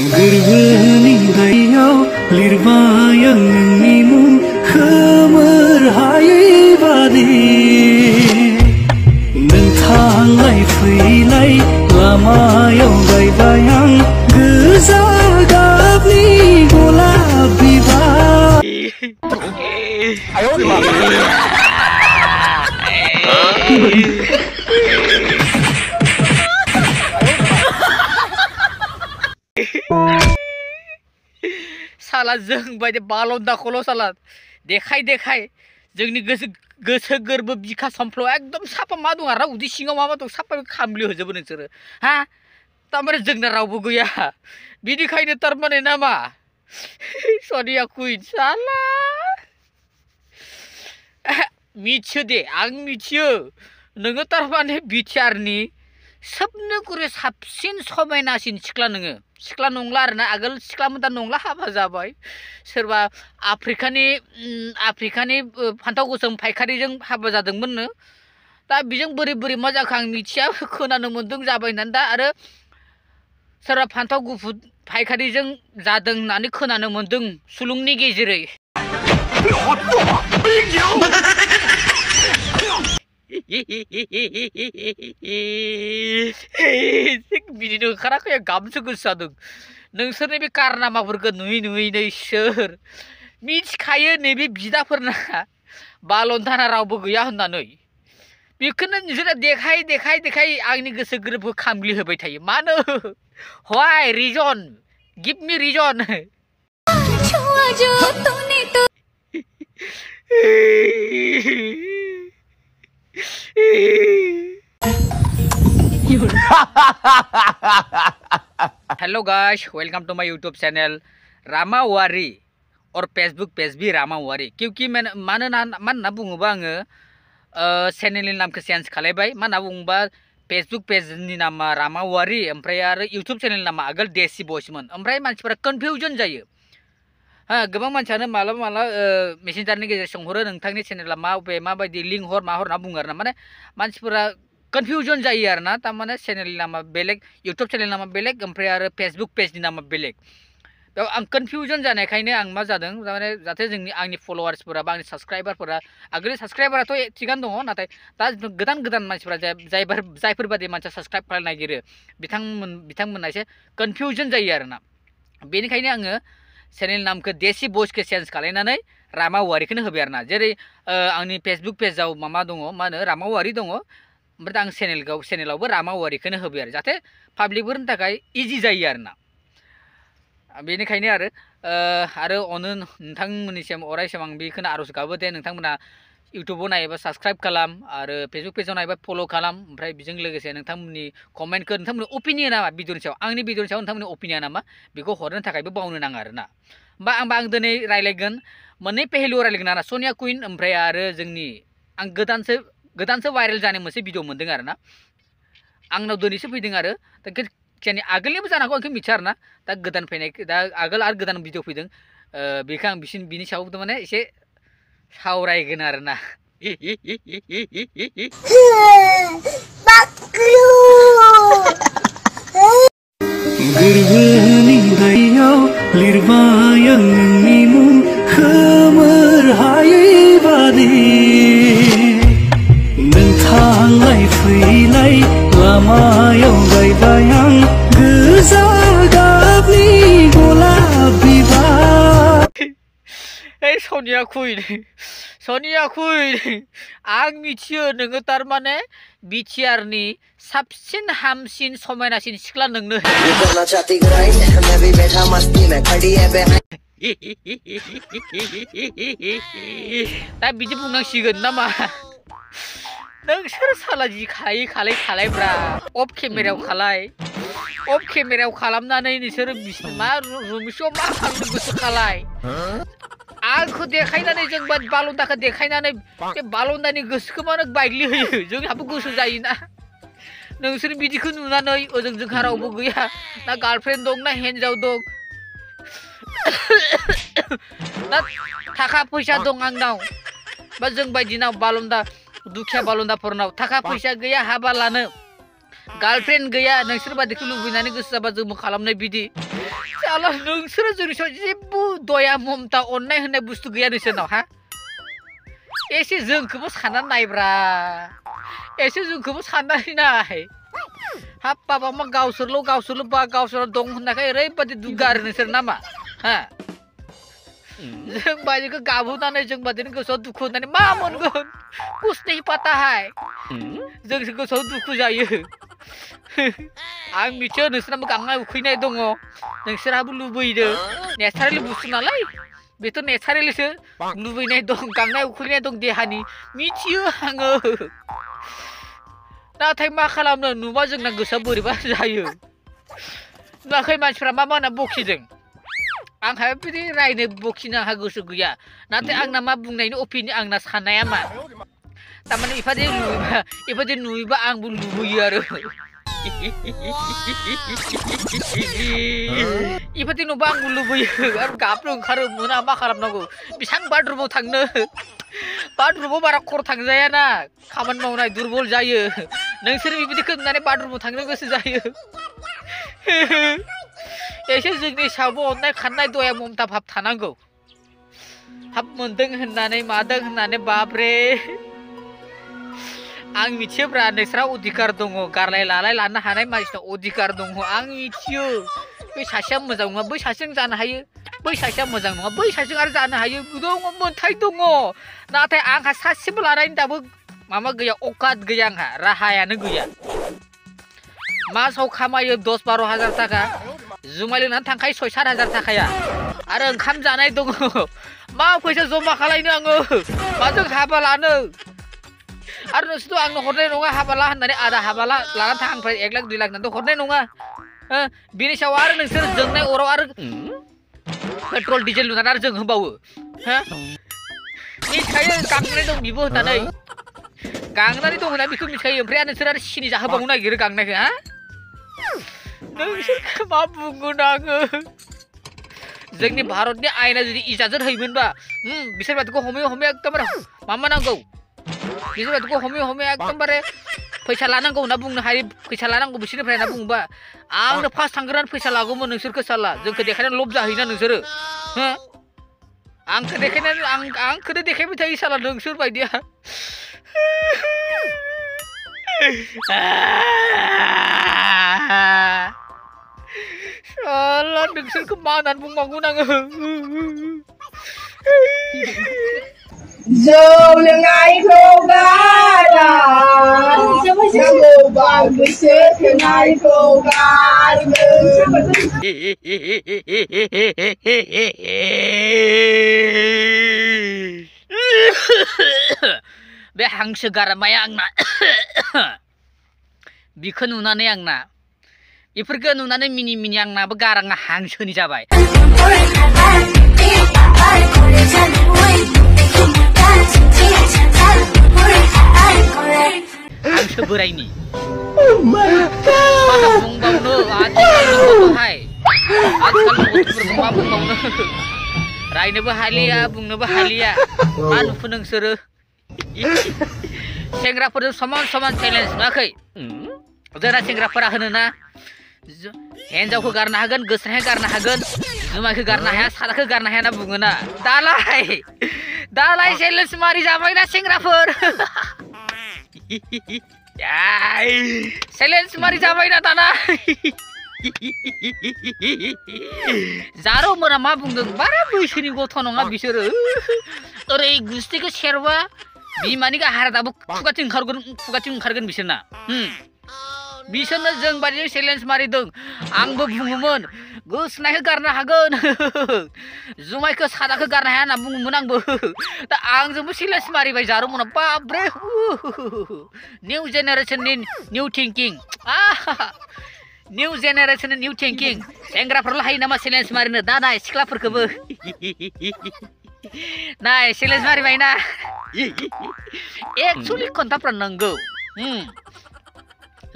गोरबोनि गायाव लिरबाय आं नोंनि मुं खोमोर हायै बादि नों थांलाय फैलाय लामायाव गायबाय आं गोजा गाबनि गलाप बिबार। साला जों बायदि बालन्दाखौल' साला देखाय देखाय जोंनि गोसो गोरबो बिखा समफ्ल एकदम साफा मा दं आरो उदै सिङाव मा दं साफा खामलि होजोबो नोंसोरो हा तारमाने जोंना रावबो गैया बिनिखायनो तारमाने नामा सनिया कुइन साला मिथियो दे आं मिथियो नोङो तारमाने बिटिआरनि सबनिख्रुइ साबसिन समायनासिन सिख्ला नोङो सिख्ला नंला आरोना आगोल सिख्लामोन दा नंला हाबा जाबाय सोरबा आफ्रिकानि फान्थाव गोसोम फायखारिजों हाबा जादोंमोननो दा बेजों बोरै बोरै मा जाखो आं मिथिया खोनानो मोन्दों जाबाय होननानै दा आरो सोरबा फान्थाव गुफुर फायखारिजों जादों होननानै खोनानो मोन्दों सुलुंनि गेजेरै बिदिनो ओंखाराखै गाबसो गोसो जादों नोंसोरनि बे कारनामाफोरखौ नुयै नुयैनो सोर मिथिखायो नैबे बिदाफोरना बालन्दाना रावबो गैया होननानै बेखौनो नोंसोरो देखाय देखाय देखाय आंनि गोसो गोरबोखौ खामग्लि होबाय थायो मानो why reason give me reason hello guys welcome to my YouTube channel Rama Wari और फेसबुक पेज भी रामा वारी क्योंकि मानोना बुङोबा आङो चैनलनि नामखौ चेन्ज खालायबाय माना बुङोबा फेसबुक पेजनि नामा रामा वारी ओमफ्राय आरो यूट्यूब चैनलनि नामा आगोल देसी बयसमोन ओमफ्राय मानसिफोरा कन्फ्यूजन जायो हा गोबां मानसियानो मालाबा मेसेन्जारनि गेजेरजों सोंहरो नोंथांनि चेनेला माबायदि लिंक हर मा हर होनना बुङो आरोना माने मानसिफोरा कन्फ्यूजन जायो आरोना तारमाने चेनेलनि नामा बेलेग यूट्यूब चेनेलनि नामा बेलेग ओमफ्राय आरो फेसबुक पेजनि नामा बेलेग बेयाव आं कन्फ्यूजन जानायखायनो आं मा जादों तारमाने जाहाथे आंनि फलोवार्सफोरा बा आंनि साबस्क्राइबारफोरा आगोलनि साबस्क्राइबाराथ' थिगानो दङ नाथाय दा गोदान मानसिफोरा जायफोर बादि मानसिया साबस्क्राइब खालामनो नागिरो बिथांमोनना एसे कन्फ्यूजन जायो आरोना बेनिखायनो आङो चेनेल नामखौ देसी बयसखौ चेन्ज खालायनानै रामा वारीखौनो होबाय आरोना जेरै आंनि फेसबुक पेजाव मा दङ मा होनो रामा वारी दङ ओमफ्राय आं चेनेलावबो रामा वारीखौनो होबाय आरो जाहाथे पाब्लिकफोरनि थाखाय इजि जायो आरोना बेनिखायनो आरो अनो नोंथांमोननिसिम अरायसम आं बेखौनो आर'ज गाबो दे नोंथांमोना यूट्यूबाव नायोबा साबस्क्राइब खालाम आरो फेसबुक पेजाव नायोबा फल' खालाम ओमफ्राय बेजों लोगोसे नोंथांमोननि कमेन्टखौ नोंथांमोननि अपिनियना मा भिडिअनि सायाव आंनि भिडिअनि सायाव नोंथांमोननि अपिनियना मा बेखौ हरनो थाखायबो बावनो नाङा आरोना होमबा आं दिनै रायलायगोन मोननै पेहेलुआव रायलायगोन आरोना सनिया कुइन ओमफ्राय आरो जोंनि आं गोदानसो भाइरेल जानाय मोनसे भिडिअ मोन्दों आरोना आंनाव दिनैसो फैदों आरो दा जेने आगोलनिबो जानो हागौ आंखौ मिथिया आरोना दा गोदान फैनाय दा आगोल आरो गोदान भिडिअ फैदों बेखौ आं बिनि सायाव माने एसे सावरायगोन आरोना गोरबोनि गायाव लिरबाय आं नोंनि मुं खोमोर हायै बादि नों थांलाय फैलाय लामायाव गायबाय आं गोजा गाबनि गलाप बिबार। सनिया कुइन आं मिथियो नोङो तारमाने बिटिआरनि साबसिन हामसिन समायनासिन सिख्ला नोंनो दा बिदि बुंनांसिगोन नामा नोंसोर साला जि खालायब्रा अफ केमेरायाव खालामनानै नोंसोरो मा रुमिसआव मा खालामनो गोसो खालाय आंखौ देखायनानै जों बालन्दाखौ देखायनानै बे बालन्दानि गोसोखौ मानो बायग्लि होयो जोंहाबो गोसो जायोना नोंसोर बिदिखौ नुनानै ओजों जोंहा रावबो गैया ना गार्लफ्रेन्ड दं ना हिन्जाव दं ना थाखा फैसा दं आंनाव बा जों बायदिनाव बालन्दा दुखिया बालन्दाफोरनाव थाखा फैसा गैया हाबा लानो गार्लफ्रेन्ड गैया नोंसोर बादिखौ लुबैनानै गोसो जाबा जोंबो खालामनाय बिदि साला नोंसोरो जोंनि सायाव जेबो दया ममता अननाय होननाय बुस्थु गैया नोंसोरनाव हा एसे जोंखौबो साननानै नायब्रा एसे जोंखौबो साननानै नाय हाब बाबा मा गावसोरल' बा गावसोर दं होननायखाय ओरैबादि दुगा आरो नोंसोर नामा हा जों बादिखौ गाबोनानै जों बादिनो गोसोआव दुखु होननानै मा मोनगोन कुछ नहीं पता है जोंसो गोसोआव दुखु जायो आं मिथियो नोंसोरनाबो गांनाय उखैनाय दङ नोंसोरहाबो लुबैदो नेचारेल बुस्थु नालाय बेथ' नेचारेलसो लुबैनाय दं गांनाय उखैनाय दं देहानि मिथियो आङो नाथाय मा खालामनो नुबा जोंना गोसोआ बोरैबा जायो नुवाखै मानसिफ्रा मा होनना बखिदों आंहा बिदि रायनो बखिनो आंहा गोसो गैया नाथाय आंना मा बुंनायनि अपिनियन आंना साननाया मा तारमाने इफोरबायदि नुयोबा आंबो लुबैयो आरो इफोरबायदि नुबा आंबो लुबैयो आरो गाबनो ओंखारो मोना मा खालामनांगौ बेसां बाथरुमाव थांनो बाथरुमाव बारा खर थांजायाना खामानि मावनाय दुरबल जायो नोंसोर बेबायदिखौ नुनानै बाथरुमाव थांनो गोसो जायो एसे जोंनि सायावबो अननाय खाननाय दया ममता भाब थानांगौ हाब मोनदों होननानै मादों होननानै बाबरे आं मिथियोब्रा नोंस्रा अधिकार दङ गारलाय लालाय लानो हानाय मानसिनाव अधिकार दङ आं मिथियो बै सासेया मोजां नङा बै सासेजों जानो हायो बै सासेया मोजां नङा बै सासेजों आरो जानो हायो दङ मोन्थाय दङ नाथाय आंहा सासेबो लानायनि दाबो माबा गैया अकात गैया आंहा राहायानो गैया मासाव खामायो 10-12 हाजार थाखा जुमाय लोंनानै थांखायो 6-7 हाजार थाखाया आरो ओंखाम जानाय दङ मा फैसा जमा खालायनो आङो माजों हाबा लानो आरो नोंसोरथ' आंनो हरनाय नङा हाबा ला होननानै आधा हाबा लानानै थां आंनिफ्राय 1 लाख 2 लाख होननानै हरनाय नङा बिनि सायाव आरो नोंसोर जोंनाय अराव आरो पेट्रल डिजेल लुनानै आरो जों होबावो मिथिखायो गांनाय दं बिबो होननानै गांनानै दं होनना बेखौ मिथिखायो ओमफ्राय नोंसोर आरो सिनि जाहोबावनो नागिरो गांनायखौ हा नोंसोरखौ मा बुंगोन आङो जोंनि भारतनि आयेना जुदि इजाजत होयोमोनबा बिसोर बादिखौ हमै एकदमबारे मा नांगौ बिसोर बादिखौ हमै एकदमबारे फैसा लानांगौ होनना बुंनो हायो फैसा लानांगौ बिसोरनिफ्राय होनना बुङोबा आंनो फार्स्ट थांग्रोनानै फैसा लागौमोन नोंसोरखौ साला जोंखौ देखायनानै लब जाहैना नोंसोरो आंखौ देखायनानै आंखौनो देखायबाय थायो साला नोंसोर बायदिया साला नोंसोरखौ मा होननानै बुंबावगोन आङो जौ लोंनायखौ गारा नांगौ बागैसो थेनायखौ गारनो बे हांसो गारामाया आंना बिखौ नुनानै आंना बेफोरखौ नुनानै मिनि आंनाबो गाराङा हांसोनि जाबाय हांसो बोरायनि मा बुंबावनो आथिखालनि गथ'हाय आथिखालनि गथ'फोरखौ मा बुंबावनो रायनोबो हालिया बुंनोबो हालिया मा नुखो नोंसोरो सेंग्राफोरजों समान चेलेन्ज नुवाखै जोंना सेंग्राफोरा होनोना हिन्जावखौ गारनो हागोन गोसोनाय गारनो हागोन जुमायखौ गारनो हाया सादाखौ गारनो हाया होनना बुङोना दालाय चेलेन्ज मारि जाबायना सेंग्राफोर चेलेन्ज मारि जाबायना दाना जारो मोना मा बुंदों बारा बैसोनि गथ' नङा बिसोरो ओरै गुस्थिखौ सेरबा बिमानि गाहारा दाबो खुगाथिं ओंखारगोन बिसोरना बिसोरनो जों बायदि चेलेन्ज मारिदों आंबो बुङोमोन गोसोनायखौ गारनो हागोन जुमायखौ सादाखौ गारनो हाया होनना बुङोमोन आंबो दा आंजोंबो चेलेन्ज मारिबाय जारोमोन बाब्रे निउ जेनेरेसननि निउ थिंकिं निउ जेनेरेसननि निउ थिंकिं सेंग्राफोरल' हायो नामा चेलेन्ज मारिनो दा नाय सिख्लाफोरखौबो नाय चेलेन्ज मारिबायना एक्चुअलि खोन्थाफ्रा नंगौ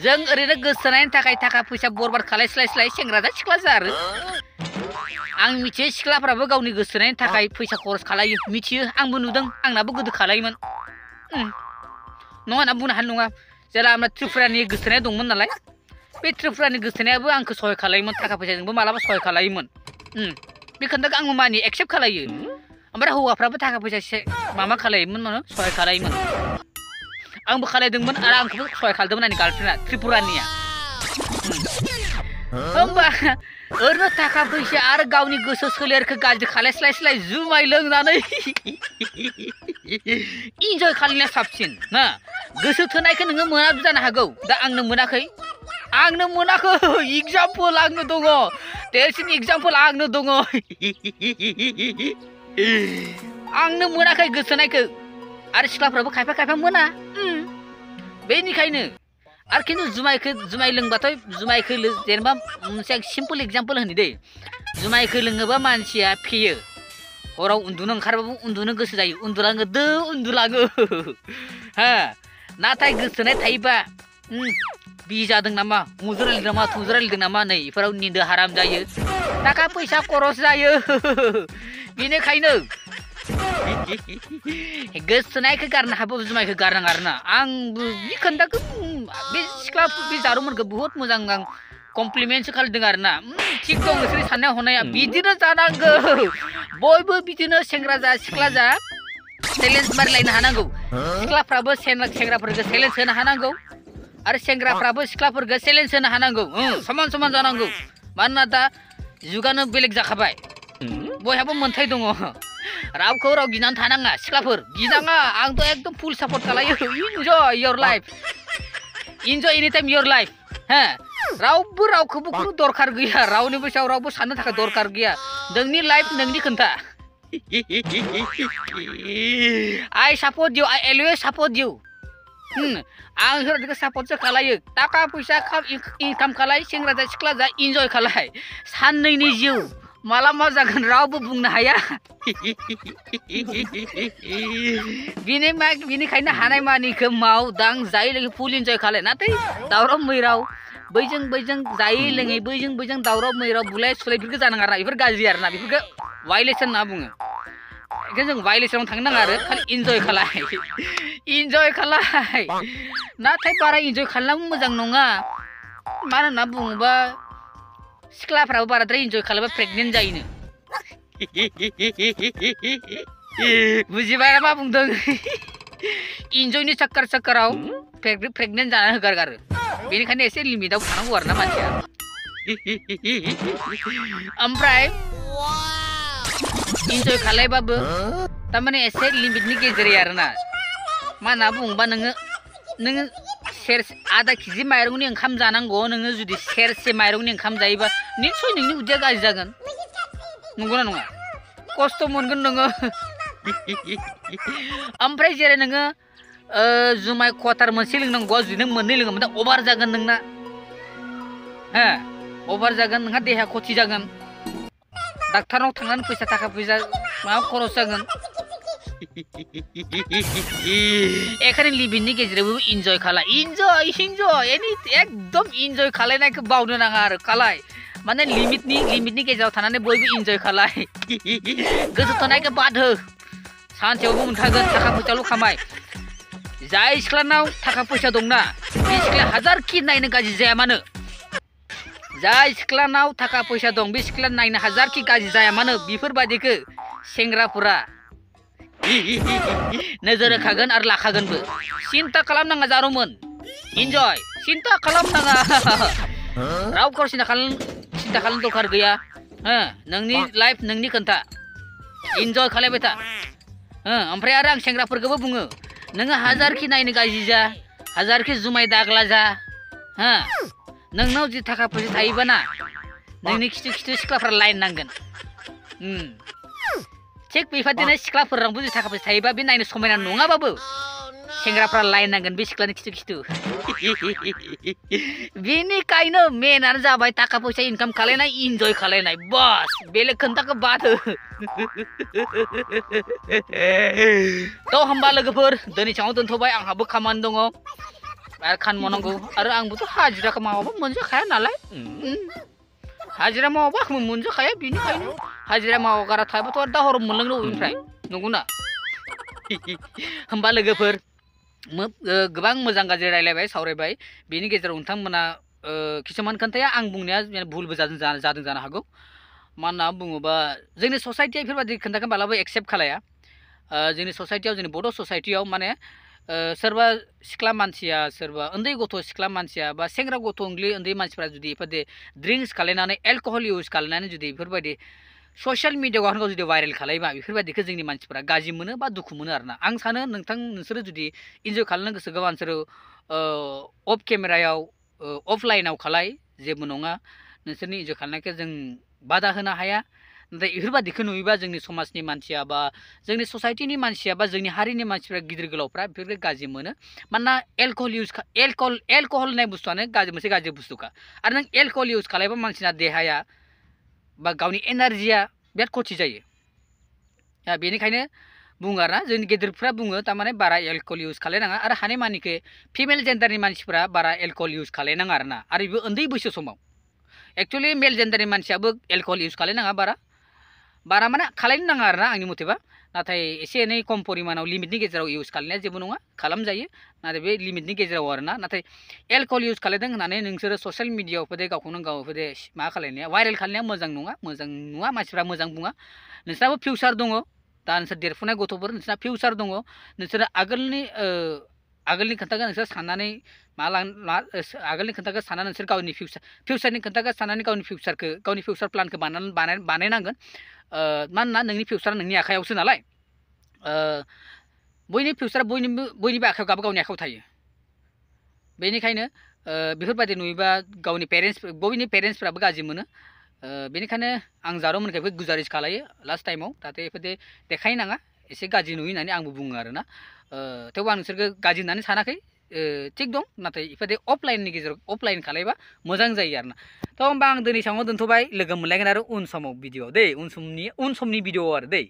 जों ओरैनो गोसोनायनि थाखाय थाखा फैसा बरबाद खालायस्लाय सेंग्रा जा सिख्ला जा आरो आं मिथियो सिख्लाफ्राबो गावनि गोसोनायनि थाखाय फैसा खरस खालायो मिथियो आंबो नुदों आंनाबो गोदो खालायोमोन नङा होनना बुंनो हानाय नङा जेला आंना त्रिपुरानि गोसोनाय दंमोन नालाय बे त्रिपुरानि गोसोनायाबो आंखौ सहाय खालायोमोन थाखा फैसाजोंबो मालाबा सहाय खालायोमोन बे खोन्थाखौ आंबो मानि एक्सेप्ट खालायो ओमफ्राय हौवाफ्राबो थाखा फैसा माबा खालायोमोन माने सहाय खालायोमोन आंबो खालायदोंमोन आरो आंखौबो सहाय खालामदोंमोन आंनि गार्लफ्रेन्डआ त्रिपुरानिया होमबा ओरैनो थाखा फैसा आरो गावनि गोसो सोलेरखौ गाज्रि खालायस्लाय जुमाय लोंनानै इन्जय खालायनाया साबसिन ना गोसो थोनायखौ नोङो मोनाबो जानो हागौ दा आंनो मोनाखै एग्जाम्पल आंनो दङ देरसिन एग्जाम्पल आंनो दङ आंनो मोनाखै गोसोनायखौ आरो सिख्लाफ्राबो खायफा मोना बेनिखायनो आरो खिन्थु जुमाय लोंबाथाय जुमायखौ जेनेबा मोनसे आं सिम्पल एग्जाम्पल होनि दै जुमायखौ लोङोबा मानसिया फेयो हराव उन्दुनो ओंखारबाबो उन्दुनो गोसो जायो उन्दुलाङो हा नाथाय गोसोनाय थायोबा बिजादों नामा मुजुरायदों नामा थुजुरायदों नामा नै बेफोराव निन्दो हाराम जायो थाखा फैसा खरस जायो बेनिखायनो गोसोनायखौ गारनो हाबाबो जुमायखौ गारनाङा आरोना आंबो बे खोन्थाखौ बे सिख्ला बे जारुमोनखौ बुहुत मोजां आं कमप्लिमेन्टसो खालामदों आरोना थिग दं नोंसोरनि साननाय हनाया बिदिनो जानांगौ बयबो बिदिनो सेंग्रा जा सिख्ला जा चेलेन्ज मारिलायनो हानांगौ सिख्लाफ्राबो सेंग्राफोरखौ चेलेन्ज होनो हानांगौ आरो सेंग्राफ्राबो सिख्लाफोरखौ चेलेन्ज होनो हानांगौ समान जानांगौ मानोना दा जुगानो बेलेग जाखाबाय बयहाबो मोन्थाय दङ रावखौ राव गिनानै थानाङा सिख्लाफोर गिनाङा आंथ' एकदम फुल सापर्ट खालायो इन्जय योर लाइफ इन्जय एनि टाइम योर लाइफ हा रावबो रावखौबो खुनु दरखार गैया रावनिबो सायाव रावबो साननो थाखाय दरखार गैया नोंनि लाइफ नोंनि खोन्था I support you I always support you आं बेखौ सापर्टसो खालायो थाखा फैसा इनकाम खालाय सेंग्रा जा सिख्ला जा इन्जय खालाय साननैनि जिउ माला मा जागोन रावबो बुंनो हाया बिनिखायनो हानाय मानिखौ माव दां जायै लोङै फुल इन्जय खालाय नाथाय दावराव मैराव बैजों जायै लोङै बैजों दावराव मैराव बुलाय सुलायफोरखौ जानाङा आरोना बेफोर गाज्रि आरोना बेफोरखौ भायलेसन होनना बुङो बेखायनो जों भायलेसनाव थांनो नाङा आरो खालि इन्जय खालाय नाथाय बारा इन्जय खालामनायाबो मोजां नङा मानो होनना बुङोबा सिख्लाफ्राबो बाराद्राय इन्जय खालामबा प्रेगनेन्ट जायोनो बुजिबाय मा बुंदों इन्जयनि चक्कराव प्रेगनेन्ट जाना होगारो बेनिखायनो एसे लिमिटआव थानांगौ आरोना मानसिया ओमफ्राय इन्जय खालायबाबो तारमाने एसे लिमिटनि गेजेरै आरोना मा होनना बुङोबा नोङो आधा केजि माइरंनि ओंखाम जानांगौ नोङो जुदि सेरसे माइरंनि ओंखाम जायोबा निस्सय नोंनि उदैया गाज्रि जागोन नंगौना नङा खस्थ' मोनगोन नोङो ओमफ्राय जेरै नोङो जुमाय क्वार्टार मोनसे लोंनांगौआ जुदि नों मोननै लोङोमोन अभार जागोन नोंना अभार जागोन नोंहा देहा खथि जागोन डाक्टारनाव थांनानै थाखा फैसा माबा खरस जागोन एखाने लिमिटनि गेजेरावबो इन्जय खालाय इन्जय एकदम इन्जय खालायनायखौ बावनो नाङा आरो खालाय माने लिमिटनि गेजेराव थानानै बयबो इन्जय खालाय गोसो थोनायखौ बाद हो सानसेयावबो मोनथागोन थाखा फैसाल' खामाय जाय सिख्लानाव थाखा फैसा दंना बे सिख्लाया हाजारखि नायनो गाज्रि जाया मानो जाय सिख्लानाव थाखा फैसा दं बे सिख्ला नायनो हाजारखि गाज्रि जाया मानो बेफोरबायदिखौ सेंग्राफोरा नोजोर होखागोन आरो लाखागोनबो सिन्था खालामनाङा जारुमोन इन्जय सिन्था खालामनाङा रावखौ सिन्था खालामनो दरखार गैया नोंनि लाइफ नोंनि खोन्था इन्जय खालायबाय था ओमफ्राय आरो आं सेंग्राफोरखौबो बुङो नोङो हाजारखि नायनो गाज्रि जा हाजारखि जुमाय दाग्ला जा नोंनाव जि थाखा फैसा थायोबा ना नोंनि खिथु सिख्लाफ्रा लाइन नांगोन थिग बेबादिनो सिख्लाफोरावबो जि थाखा फैसा थायोबा बे नायनो समायना नङाबाबो सेंग्राफ्रा लाइन नांगोन बे सिख्लानि खिथु बेनिखायनो मेनानो जाबाय थाखा फैसा इनकाम खालायनाय इन्जय खालायनाय बस बेलेग खोन्थाखौ बाद हो थ' होमबा लोगोफोर दिनै सानाव दोनथ'बाय आंहाबो खामानि दङ आरो खामानि मावनांगौ आरो आंबोथ' हाजिराखौ मावाबा मोनजाखाया नालाय हाजिरा मावाबा आंबो मोनजाखाया बेनिखायनो हाजिरा मावगारा थाबाथ' दा हराव मोनलोंनो अबेनिफ्राय नंगौना होमबा लोगोफोर गोबां मोजां गाज्रि रायलायबाय सावरायबाय बेनि गेजेराव नोंथांमोना किसुमान खोन्थाया आं बुंनाया भुलबो जादों जानो हागौ मानो होनना बुङोबा जोंनि ससाइटिया बेफोरबायदि खोन्थाखौ मालाबा एक्सेप्ट खालाया जोंनि ससाइटियाव जोंनि बड' ससाइटियाव माने सोरबा सिख्ला मानसिया सोरबा उन्दै गथ' सिख्ला मानसिया बा सेंग्रा गथ' उन्दै मानसिफ्रा जुदि बेफोरबायदि ड्रिंक्स खालायनानै एलकहल इउज खालायनानै जुदि बेफोरबायदि ससियेल मिडियायाव जुदि भाइरेल खालायबा बेफोरबायदिखौ जोंनि मानसिफोरा गाज्रि मोनो बा दुखु मोनो आरोना आं सानो नोंसोरो जुदि इन्जय खालामनो गोसो गोबा नोंसोरो अफ केमेरायाव अफलाइनाव खालाय जेबो नङा नोंसोरनि इन्जय खालामनायखौ जों बादा होनो हाया नाथाय बेफोरबायदिखौ नुयोबा जोंनि समाजनि मानसिया बा जोंनि ससाइटिनि मानसिया बा जोंनि हारिनि मानसिफ्रा गिदिर गोलावफ्रा बेफोरखौ गाज्रि मोनो मानोना एलकहल होननाय बुस्थुआनो मोनसे गाज्रि बुस्थुखा आरो नों एलकहल इउज खालायबा मानसिना देहाया बा गावनि एनार्जिया बिराद खथि जायो बेनिखायनो बुङो आरोना जोंनि गेदेरफ्रा बुङो थारमाने बारा एलकहल इउज खालायनाङा आरो हानायमानिखौ फिमेल जेन्डारनि मानसिफ्रा बारा एलकहल इउज खालायनाङा आरोना आरो बेबो उन्दै बैसो समाव एक्चुअलि मेल जेन्डारनि मानसियाबो एलकहल इउज खालायनाङा बारा माने खालायनो नाङा आरोना आंनि मथेबा नाथाय एसे एनै खम परिमाणाव लिमिटनि गेजेराव इउज खालायनाया जेबो नङा खालामजायो नाथाय बे लिमिटनि गेजेराव आरोना नाथाय एलकहल इउज खालायदों होननानै नोंसोरो ससियेल मिडियायाव गावखौनो गाव मा खालायनाया भाइरेल खालायनाया मोजां नङा मानसिफ्रा मोजां बुङा नोंसोराबो फिउचार दङ दा नोंसोर देरफुनाय गथ'फोर नोंसोरना फिउचार दङ नोंसोरो आगोलनि खोथाखौ नोंसोर साननानै आगोलनि खोथाखौ साननानै नोंसोर गावनि फिउचारनि खोथाखौ साननानै गावनि फिउचार प्लानखौ बानायनांगोन मानोना नोंनि फिउचारा नोंनि आखायावसो नालाय बयनि फिउचारा बयनिबो आखायाव गावनि आखायाव थायो बेनिखायनो बेफोरबायदि नुयोबा बयनि पेरेन्टसफ्राबो गाज्रि मोनो बेनिखायनो आं जारौमोनखौ गुजारिस खालायो लास्ट टाइमाव जाहाथे बेफोरदि देखायनाङा एसे गाज्रि नुयो होननानै आंबो बुङो आरोना थेवबो आं नोंसोरखौ गाज्रि होननानै सानाखै थिग दं नाथाय बेफोरबायदि अफलाइननि गेजेराव अफलाइन खालायबा मोजां जायो आरोना थ' होमबा आं दिनै समाव दोनथ'बाय लोगो मोनलायगोन आरो उन समाव भिडिअ' दै उन समनि भिडिअ' आरो दै